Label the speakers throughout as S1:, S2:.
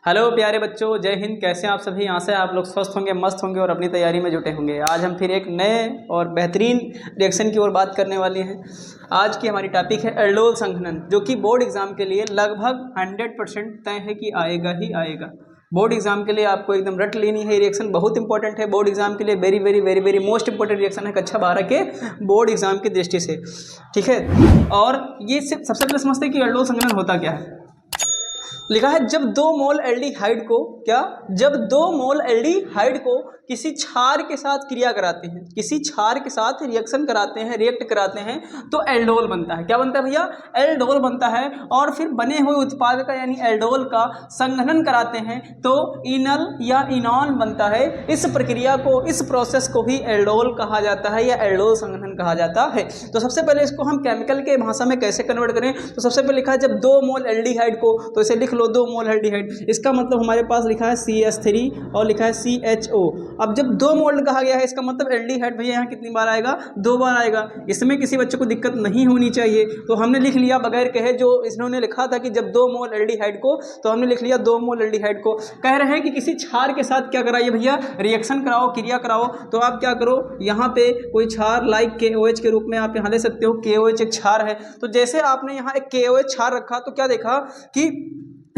S1: Hello प्यारे बच्चों, जय हिंद। कैसे हैं आप सभी? यहाँ से आप लोग स्वस्थ होंगे, मस्त होंगे और अपनी तैयारी में जुटे होंगे। आज हम फिर एक नए और बेहतरीन रिएक्शन की ओर बात करने वाले हैं। आज की हमारी टॉपिक है एल्डोल संघनन, जो कि बोर्ड एग्जाम के लिए लगभग 100% तय है कि आएगा ही आएगा। बोर्ड एग्जाम के लिए आपको एकदम रट लेनी है। रिएक्शन बहुत इंपॉर्टेंट है बोर्ड एग्जाम के लिए। Very very very very most important reaction है कक्षा 12 के बोर्ड एग्जाम की दृष्टि से। ठीक है, और ये सिर्फ सबसे पहले समझते हैं कि एल्डोल संघनन होता क्या है। लिखा है जब 2 मोल एल्डिहाइड को जब 2 मोल एल्डिहाइड को किसी क्षार के साथ क्रिया कराते हैं, किसी क्षार के साथ रिएक्शन कराते हैं, रिएक्ट कराते हैं, तो एल्डोल बनता है। क्या बनता है भैया? एल्डोल बनता है। और फिर बने हुए उत्पाद का यानी एल्डोल का संघनन कराते हैं तो इनल या इनॉल बनता है। इस प्रक्रिया को, इस प्रोसेस को भी एल्डोल कहा जाता है या एल्डोल संघनन कहा जाता है। तो सबसे पहले इसको हम केमिकल के भाषा में कैसे कन्वर्ट करें, तो सबसे पहले लिखा है जब 2 मोल एल्डिहाइड को, तो इसे लिख लो 2 मोल एल्डिहाइड। इसका मतलब हमारे पास लिखा है CH3 और लिखा है CHO। अब जब 2 मोल कहा गया है, इसका मतलब एल्डिहाइड भैया यहाँ कितनी बार आएगा? 2 बार आएगा। इसमें किसी बच्चे को दिक्कत नहीं होनी चाहिए, तो हमने लिख लिया बगैर कहे। जो इन्होंने लिखा था कि जब 2 मोल एल्डिहाइड को, तो हमने लिख लिया 2 मोल एल्डिहाइड को। कह रहे हैं कि किसी क्षार के साथ क्या कराइए भैया? रिएक्शन कराओ, क्रिया कराओ। तो आप क्या करो, यहाँ पे कोई क्षार लाइक KOH के रूप में आप यहाँ ले सकते हो। KOH एक क्षार है, तो जैसे आपने यहाँ एक KOH क्षार रखा तो क्या देखा कि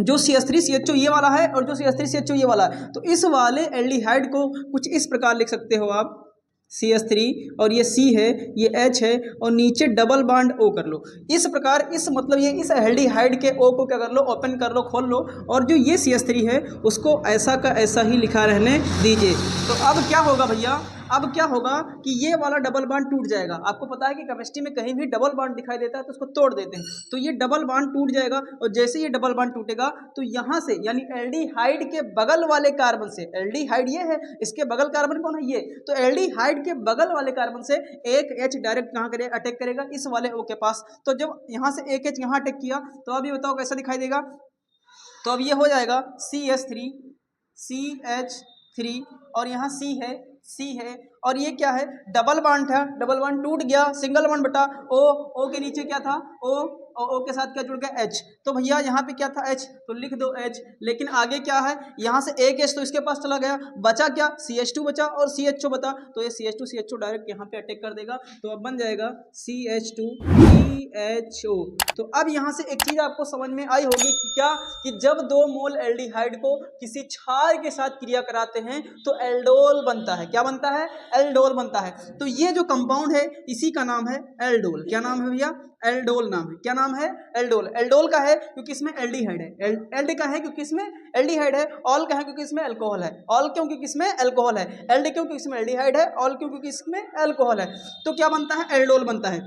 S1: जो CH3CHO ये वाला है और जो CH3CHO ये वाला है, तो इस वाले एल्डिहाइड को कुछ इस प्रकार लिख सकते हो आप, CH3 और ये C है, ये H है और नीचे डबल बॉन्ड O कर लो। इस प्रकार, इस मतलब ये इस एल्डिहाइड के O को क्या कर लो, ओपन कर लो, खोल लो, और जो ये CH3 है उसको ऐसा का ऐसा ही लिखा रहने दीजिए। तो अब क्या होगा भैया? अब क्या होगा कि ये वाला डबल बॉन्ड टूट जाएगा। आपको पता है कि केमिस्ट्री में कहीं भी डबल बॉन्ड दिखाई देता है तो उसको तोड़ देते हैं। तो ये डबल बॉन्ड टूट जाएगा, और जैसे ये डबल बॉन्ड टूटेगा तो यहाँ से यानी एल्डिहाइड के बगल वाले कार्बन से, एल्डिहाइड ये है, इसके बगल कार्बन कौन है? ये। तो एल्डिहाइड के बगल वाले कार्बन से एक H डायरेक्ट कहाँ करेगा? अटैक करेगा इस वाले O के पास। तो जब यहाँ से एक H यहाँ अटैक किया तो अब ये बताओ कैसा दिखाई देगा? तो अब ये हो जाएगा CH3 CH3 और यहाँ C है और ये क्या है? डबल बॉन्ड था, डबल बॉन्ड टूट गया, सिंगल बॉन्ड बटा O के नीचे क्या था? O के साथ क्या जुड़ गया? H। तो भैया यहाँ पे क्या था? H, तो लिख दो H। लेकिन आगे क्या है? यहाँ से एक H तो इसके पास चला गया, बचा क्या? CH2 बचा और CHO बता, तो ये CH2 CHO डायरेक्ट यहाँ पे अटैक कर देगा। तो अब बन जाएगा CH2 CHO। तो अब यहाँ से एक चीज आपको समझ में आई होगी कि क्या, कि जब 2 मोल एल्डिहाइड को किसी क्षार के साथ क्रिया कराते हैं तो एल्डोल बनता है। क्या बनता है? एल्डोल बनता है। तो ये जो कंपाउंड है इसी का नाम है एल्डोल। क्या नाम है भैया? एल्डोल नाम है। क्या नाम है? एल्डोल। एल्डोल का है क्योंकि इसमें एल्डिहाइड है। एल्ड का है क्योंकि इसमें एल्डिहाइड है। ऑल का है क्योंकि इसमें अल्कोहल है। ऑल क्यों? क्योंकि इसमें अल्कोहल है। एल्ड क्यों? क्योंकि इसमें एल्डिहाइड है। ऑल क्यों? क्योंकि इसमें अल्कोहल है। तो क्या बनता है? एल्डोल बनता है।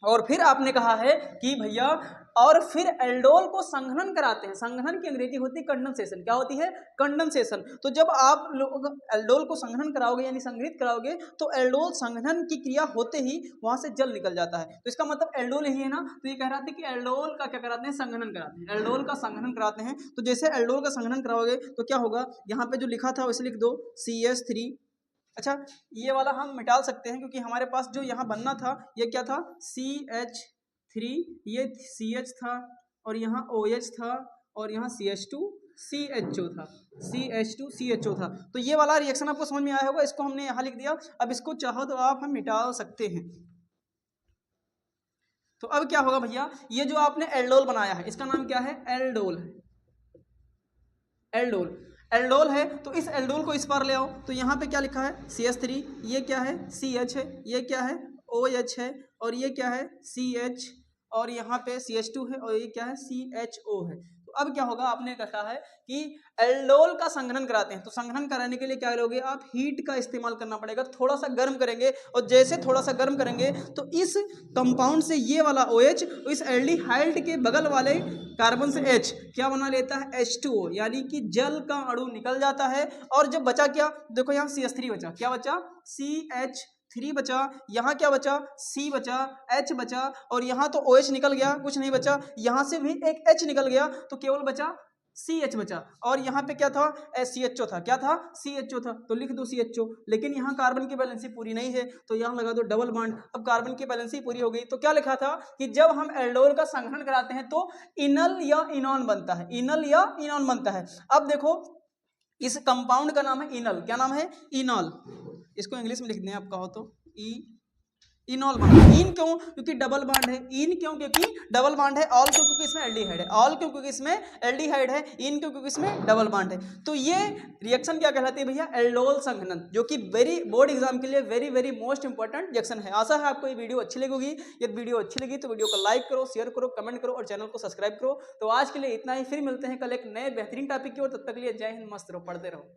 S1: और फिर आपने कहा है कि भैया, और फिर एल्डोल को संघनन कराते हैं। संघनन की अंग्रेजी होती है कंडेंसेशन। क्या होती है? कंडेंसेशन। तो जब आप लोग एल्डोल को संघनन कराओगे यानी संघनित कराओगे, तो एल्डोल संघनन की क्रिया होते ही वहां से जल निकल जाता है। तो इसका मतलब एल्डोल ही है ना। तो ये कह रहा था कि एल्डोल का क्या कराते हैं? संघनन कराते हैं। एल्डोल का संघनन कराते हैं। तो जैसे एल्डोल का संघनन कराओगे तो क्या होगा? यहाँ पे जो लिखा था वैसे लिख दो CH3। अच्छा, ये वाला हम मिटा सकते हैं क्योंकि हमारे पास जो यहाँ बनना था ये क्या था? CH3, ये CH था और यहाँ OH था और यहाँ CH2 CHO था, CH2 CHO था। तो ये वाला रिएक्शन आपको समझ में आया होगा। इसको हमने यहाँ लिख दिया। अब इसको चाहो तो आप हम मिटा सकते हैं। तो अब क्या होगा भैया? ये जो आपने एल्डोल बनाया है इसका नाम क्या है? एल्डोल है। एल्डोल, एल्डोल है। तो इस एल्डोल को इस पार ले आओ। तो यहाँ पे क्या लिखा है? CH3, ये क्या है? CH है, ये क्या है? OH है, और ये क्या है? CH, और यहाँ पे CH2 है, और ये क्या है? CHO है। तो अब क्या होगा? आपने कहा है कि एल्डोल का संघनन कराते हैं। तो संघनन कराने के लिए क्या करोगे आप? हीट का इस्तेमाल करना पड़ेगा। थोड़ा सा गर्म करेंगे, और जैसे थोड़ा सा गर्म करेंगे तो इस कंपाउंड से ये वाला OH इस एल्डिहाइड के बगल वाले कार्बन से H क्या बना लेता है? H2O, यानी कि जल का अणु निकल जाता है। और जब बचा क्या? देखो यहाँ CH3 बचा। क्या बचा? CH3 बचा। यहाँ क्या बचा? C बचा, H बचा, और यहाँ तो OH निकल गया, कुछ नहीं बचा। यहाँ से भी एक H निकल गया, तो केवल बचा CH बचा, और यहाँ पे क्या था, CHO था, क्या था, CHO था, तो लिख दो CHO। लेकिन यहाँ कार्बन की बैलेंसी पूरी नहीं है, तो यहाँ लगा दो डबल बॉन्ड। अब कार्बन की बैलेंसी पूरी हो गई, तो क्या लिखा था कि जब हम एल्डोल का संघनन कराते हैं तो इनल या इनॉन बनता है, इनल या इनॉन बनता है। अब देखो इस कंपाउंड का नाम है इनल, क्या नाम है, इनॉल। इसको इंग्लिश में लिख दें आप कहो तो, इनॉल बना। इन क्यों, क्योंकि डबल बॉन्ड है। इन क्यों, क्योंकि डबल बॉन्ड है। ऑल क्यों, क्योंकि इसमें एल्डिहाइड है। ऑल क्यों, क्योंकि इसमें एल्डिहाइड है। इन क्यों, क्योंकि इसमें डबल बॉन्ड है। तो ये रिएक्शन क्या कहलाती है भैया, एल्डोल संघनन, जो कि वेरी बोर्ड एग्जाम के लिए very very most important reaction है। आशा है आपको ये वीडियो अच्छी लगेगी। यदि वीडियो अच्छी लगी तो वीडियो को लाइक करो, शेयर करो, कमेंट करो और चैनल को सब्सक्राइब करो। तो आज के लिए इतना ही, फिर मिलते हैं कल एक नए बेहतरीन टॉपिक की ओर। तब तक के लिए जय हिंद, मस्त रहो, पढ़ते रहो।